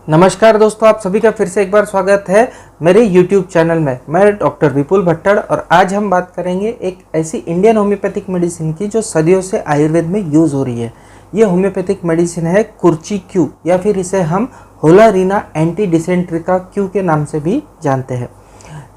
नमस्कार दोस्तों, आप सभी का फिर से एक बार स्वागत है मेरे YouTube चैनल में। मैं डॉक्टर विपुल भट्टड़ और आज हम बात करेंगे एक ऐसी इंडियन होम्योपैथिक मेडिसिन की जो सदियों से आयुर्वेद में यूज़ हो रही है। ये होम्योपैथिक मेडिसिन है कुर्ची क्यू या फिर इसे हम होलारीना एंटी डिसेंट्रिका क्यू के नाम से भी जानते हैं।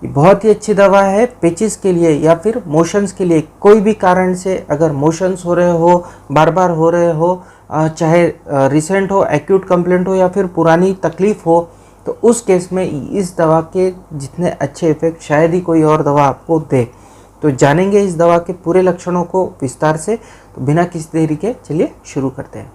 ये बहुत ही अच्छी दवा है पेचिस के लिए या फिर मोशंस के लिए। कोई भी कारण से अगर मोशंस हो रहे हो, बार बार हो रहे हो, चाहे रिसेंट हो, एक्यूट कंप्लेंट हो या फिर पुरानी तकलीफ हो, तो उस केस में इस दवा के जितने अच्छे इफेक्ट शायद ही कोई और दवा आपको दे। तो जानेंगे इस दवा के पूरे लक्षणों को विस्तार से। तो बिना किसी देरी के चलिए शुरू करते हैं।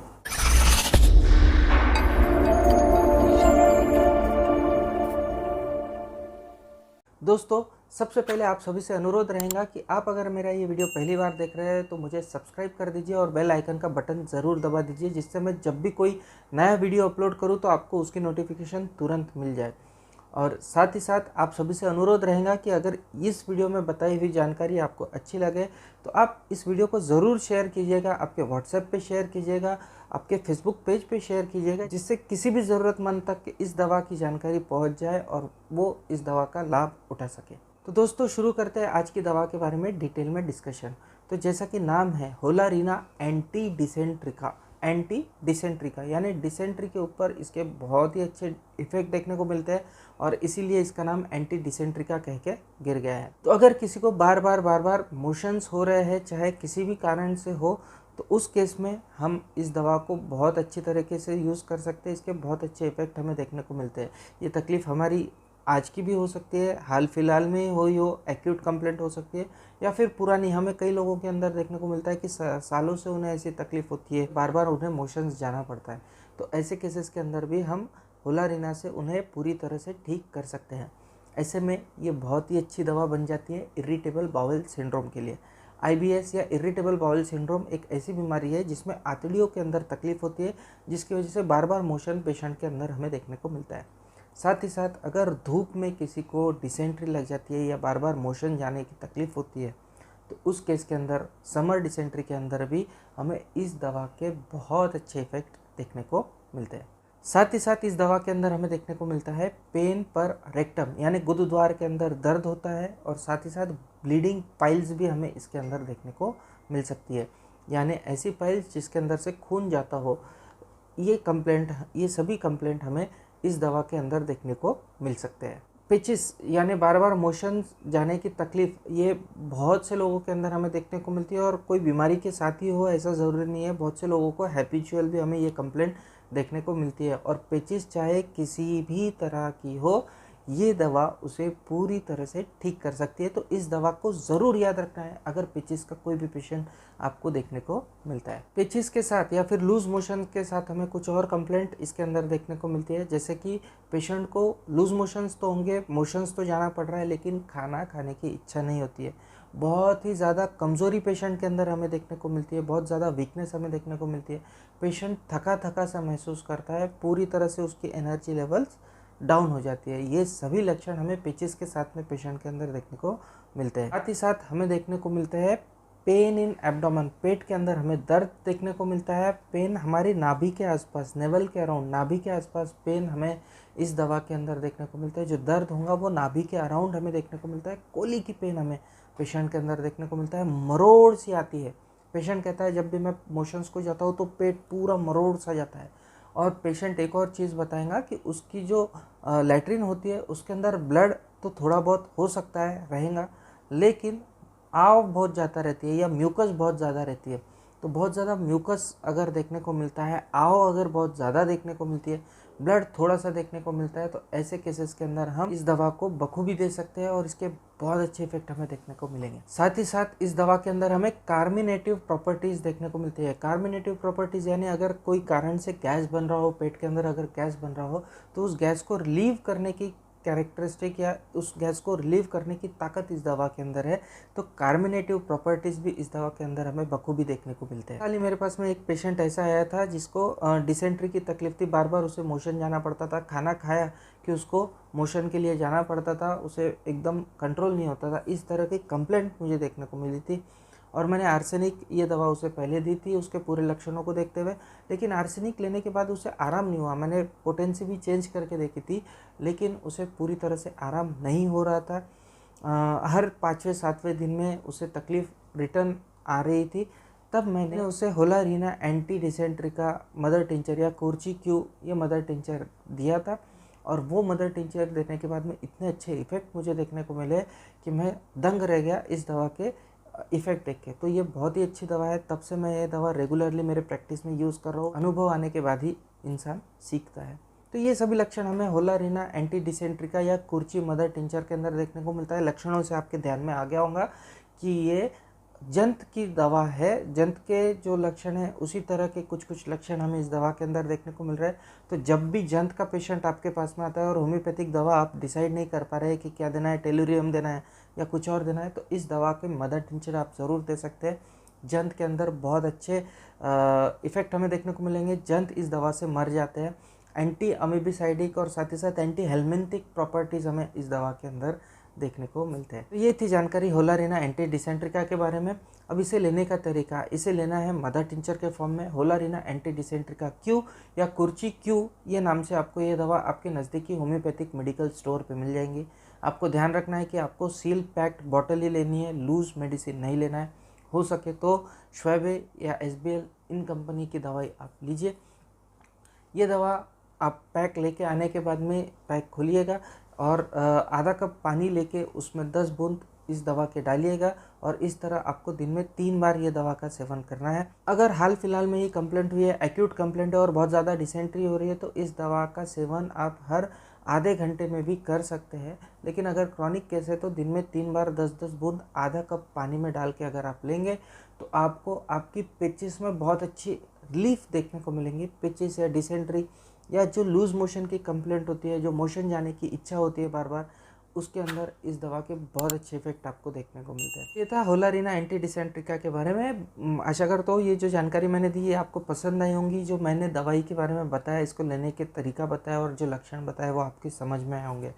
दोस्तों, सबसे पहले आप सभी से अनुरोध रहेगा कि आप अगर मेरा ये वीडियो पहली बार देख रहे हैं तो मुझे सब्सक्राइब कर दीजिए और बेल आइकन का बटन ज़रूर दबा दीजिए, जिससे मैं जब भी कोई नया वीडियो अपलोड करूं तो आपको उसकी नोटिफिकेशन तुरंत मिल जाए। और साथ ही साथ आप सभी से अनुरोध रहेगा कि अगर इस वीडियो में बताई हुई जानकारी आपको अच्छी लगे तो आप इस वीडियो को ज़रूर शेयर कीजिएगा, आपके व्हाट्सएप पे शेयर कीजिएगा, आपके फेसबुक पेज पे शेयर कीजिएगा, जिससे किसी भी ज़रूरतमंद तक इस दवा की जानकारी पहुंच जाए और वो इस दवा का लाभ उठा सके। तो दोस्तों, शुरू करते हैं आज की दवा के बारे में डिटेल में डिस्कशन। तो जैसा कि नाम है होलारीना एंटी डिसेंट्रिका यानी डिसेंट्री के ऊपर इसके बहुत ही अच्छे इफेक्ट देखने को मिलते हैं और इसीलिए इसका नाम एंटी डिसेंट्रिका कह के गिर गया है। तो अगर किसी को बार बार मोशंस हो रहे हैं, चाहे किसी भी कारण से हो, तो उस केस में हम इस दवा को बहुत अच्छी तरीके से यूज़ कर सकते हैं। इसके बहुत अच्छे इफेक्ट हमें देखने को मिलते हैं। ये तकलीफ़ हमारी आज की भी हो सकती है, हाल फिलहाल में हुई हो, एक्यूट कंप्लेंट हो सकती है, या फिर पुरानी। हमें कई लोगों के अंदर देखने को मिलता है कि सालों से उन्हें ऐसी तकलीफ होती है, बार बार उन्हें मोशंस जाना पड़ता है। तो ऐसे केसेस के अंदर भी हम होलारीना से उन्हें पूरी तरह से ठीक कर सकते हैं। ऐसे में ये बहुत ही अच्छी दवा बन जाती है इरिटेबल बाउल सिंड्रोम के लिए। IBS या इरिटेबल बाउल सिंड्रोम एक ऐसी बीमारी है जिसमें आंतड़ियों के अंदर तकलीफ होती है, जिसकी वजह से बार बार मोशन पेशेंट के अंदर हमें देखने को मिलता है। साथ ही साथ अगर धूप में किसी को डिसेंट्री लग जाती है या बार बार मोशन जाने की तकलीफ होती है, तो उस केस के अंदर समर डिसेंट्री के अंदर भी हमें इस दवा के बहुत अच्छे इफेक्ट देखने को मिलते हैं। साथ ही साथ इस दवा के अंदर हमें देखने को मिलता है पेन पर रेक्टम यानी गुदद्वार के अंदर दर्द होता है, और साथ ही साथ ब्लीडिंग पाइल्स भी हमें इसके अंदर देखने को मिल सकती है, यानी ऐसी पाइल्स जिसके अंदर से खून जाता हो। ये सभी कंप्लेंट हमें इस दवा के अंदर देखने को मिल सकते हैं। पिचिस यानी बार बार मोशन जाने की तकलीफ, ये बहुत से लोगों के अंदर हमें देखने को मिलती है और कोई बीमारी के साथ ही हो ऐसा ज़रूरी नहीं है। बहुत से लोगों को हैबिचुअल भी हमें ये कंप्लेंट देखने को मिलती है, और पेचिस चाहे किसी भी तरह की हो, ये दवा उसे पूरी तरह से ठीक कर सकती है। तो इस दवा को ज़रूर याद रखना है अगर पेचिस का कोई भी पेशेंट आपको देखने को मिलता है। पेचिस के साथ या फिर लूज मोशन के साथ हमें कुछ और कंप्लेंट इसके अंदर देखने को मिलती है, जैसे कि पेशेंट को लूज मोशंस तो होंगे, मोशंस तो जाना पड़ रहा है, लेकिन खाना खाने की इच्छा नहीं होती है। बहुत ही ज़्यादा कमज़ोरी पेशेंट के अंदर हमें देखने को मिलती है, बहुत ज़्यादा वीकनेस हमें देखने को मिलती है। पेशेंट थका थका सा महसूस करता है, पूरी तरह से उसकी एनर्जी लेवल्स डाउन हो जाती है। ये सभी लक्षण हमें पेचिस के साथ में पेशेंट के अंदर देखने को मिलते हैं। साथ ही साथ हमें देखने को मिलते हैं पेन इन एब्डोमेन, पेट के अंदर हमें दर्द देखने को मिलता है। पेन हमारी नाभि के आसपास, नेवल के अराउंड, नाभि के आसपास पेन हमें इस दवा के अंदर देखने को मिलता है। जो दर्द होगा वो नाभि के अराउंड हमें देखने को मिलता है। कोली की पेन हमें पेशेंट के अंदर देखने को मिलता है। मरोड़ सी आती है, पेशेंट कहता है जब भी मैं मोशंस को जाता हूँ तो पेट पूरा मरोड़ सा जाता है। और पेशेंट एक और चीज़ बताएगा कि उसकी जो लैट्रिन होती है उसके अंदर ब्लड तो थोड़ा बहुत हो सकता है रहेगा, लेकिन आव बहुत ज़्यादा रहती है या म्यूकस बहुत ज़्यादा रहती है। तो बहुत ज़्यादा म्यूकस अगर देखने को मिलता है, आव अगर बहुत ज़्यादा देखने को मिलती है, ब्लड थोड़ा सा देखने को मिलता है, तो ऐसे केसेस के अंदर हम इस दवा को बखूबी दे सकते हैं और इसके बहुत अच्छे इफेक्ट हमें देखने को मिलेंगे। साथ ही साथ इस दवा के अंदर हमें कार्मिनेटिव प्रॉपर्टीज़ देखने को मिलती है। कार्मिनेटिव प्रॉपर्टीज़ यानी अगर कोई कारण से गैस बन रहा हो, पेट के अंदर अगर गैस बन रहा हो, तो उस गैस को रिलीव करने की कैरेक्टरिस्टिक या उस गैस को रिलीव करने की ताकत इस दवा के अंदर है। तो कार्मिनेटिव प्रॉपर्टीज़ भी इस दवा के अंदर हमें बखूबी देखने को मिलते हैं। हाल ही मेरे पास में एक पेशेंट ऐसा आया था जिसको डिसेंट्री की तकलीफ थी, बार बार उसे मोशन जाना पड़ता था, खाना खाया कि उसको मोशन के लिए जाना पड़ता था, उसे एकदम कंट्रोल नहीं होता था। इस तरह की कंप्लेंट मुझे देखने को मिली थी और मैंने आर्सेनिक ये दवा उसे पहले दी थी उसके पूरे लक्षणों को देखते हुए, लेकिन आर्सेनिक लेने के बाद उसे आराम नहीं हुआ। मैंने पोटेंसी भी चेंज करके देखी थी, लेकिन उसे पूरी तरह से आराम नहीं हो रहा था। हर 5वें 7वें दिन में उसे तकलीफ़ रिटर्न आ रही थी। तब मैंने उसे होलारीना एंटी डिसेंट्री का मदर टिंचर या कुर्ची क्यू ये मदर टिंचर दिया था, और वो मदर टिंचर देने के बाद में इतने अच्छे इफ़ेक्ट मुझे देखने को मिले कि मैं दंग रह गया इस दवा के इफ़ेक्ट देख के। तो ये बहुत ही अच्छी दवा है, तब से मैं ये दवा रेगुलरली मेरे प्रैक्टिस में यूज़ कर रहा हूँ। अनुभव आने के बाद ही इंसान सीखता है। तो ये सभी लक्षण हमें होलारीना एंटी डिसेंट्री का या कुर्ची मदर टिंचर के अंदर देखने को मिलता है। लक्षणों से आपके ध्यान में आ गया होगा कि ये जंत की दवा है। जंत के जो लक्षण हैं उसी तरह के कुछ कुछ लक्षण हमें इस दवा के अंदर देखने को मिल रहा है। तो जब भी जंत का पेशेंट आपके पास में आता है और होम्योपैथिक दवा आप डिसाइड नहीं कर पा रहे हैं कि क्या देना है, टेलुरियम देना है या कुछ और देना है, तो इस दवा के मदर टिंचर आप ज़रूर दे सकते हैं। जंत के अंदर बहुत अच्छे इफ़ेक्ट हमें देखने को मिलेंगे। जंत इस दवा से मर जाते हैं। एंटी अमीबिसाइडिक और साथ ही साथ एंटी हेलमिंथिक प्रॉपर्टीज़ हमें इस दवा के अंदर देखने को मिलते हैं। तो ये थी जानकारी होलारीना एंटी डिसेंट्रिका के बारे में। अब इसे लेने का तरीका, इसे लेना है मदर टिंचर के फॉर्म में। होलारीना एंटी डिसेंट्रिका क्यू या कुर्ची क्यू ये नाम से आपको ये दवा आपके नज़दीकी होम्योपैथिक मेडिकल स्टोर पे मिल जाएंगी। आपको ध्यान रखना है कि आपको सील पैक्ड बॉटल ही लेनी है, लूज़ मेडिसिन नहीं लेना है। हो सके तो श्वेबे या SBL इन कंपनी की दवाई आप लीजिए। ये दवा आप पैक लेके आने के बाद में पैक खोलिएगा और आधा कप पानी लेके उसमें 10 बूंद इस दवा के डालिएगा, और इस तरह आपको दिन में 3 बार ये दवा का सेवन करना है। अगर हाल फिलहाल में ये कंप्लेंट हुई है, एक्यूट कंप्लेंट है और बहुत ज़्यादा डिसेंट्री हो रही है, तो इस दवा का सेवन आप हर आधे घंटे में भी कर सकते हैं। लेकिन अगर क्रॉनिक केस है तो दिन में 3 बार 10-10 बूंद आधा कप पानी में डाल के अगर आप लेंगे तो आपको आपकी पिचिस में बहुत अच्छी रिलीफ देखने को मिलेंगी। पिचिस या डिसेंट्री या जो लूज़ मोशन की कंप्लेंट होती है, जो मोशन जाने की इच्छा होती है बार बार, उसके अंदर इस दवा के बहुत अच्छे इफेक्ट आपको देखने को मिलते हैं। ये था होलारीना एंटी डिसेंट्रिका के बारे में। आशा करता हूँ ये जो जानकारी मैंने दी ये आपको पसंद आई होंगी। जो मैंने दवाई के बारे में बताया, इसको लेने के तरीका बताया और जो लक्षण बताया वो आपकी समझ में आए होंगे।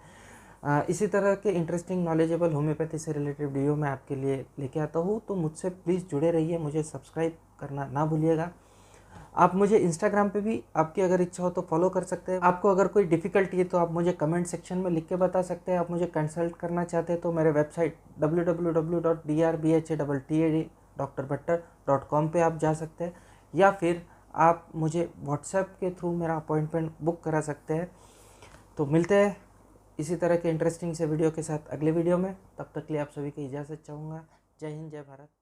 इसी तरह के इंटरेस्टिंग नॉलेजेबल होम्योपैथी से रिलेटेड वीडियो मैं आपके लिए लेके आता हूँ, तो मुझसे प्लीज़ जुड़े रहिए। मुझे सब्सक्राइब करना ना भूलिएगा। आप मुझे इंस्टाग्राम पे भी आपकी अगर इच्छा हो तो फॉलो कर सकते हैं। आपको अगर कोई डिफ़िकल्टी है तो आप मुझे कमेंट सेक्शन में लिख के बता सकते हैं। आप मुझे कंसल्ट करना चाहते हैं तो मेरे वेबसाइट www.drbhatted.com पे आप जा सकते हैं, या फिर आप मुझे व्हाट्सएप के थ्रू मेरा अपॉइंटमेंट बुक करा सकते हैं। तो मिलते हैं इसी तरह के इंटरेस्टिंग से वीडियो के साथ अगले वीडियो में। तब तक के लिए आप सभी की इजाज़त चाहूँगा। जय हिंद, जय भारत।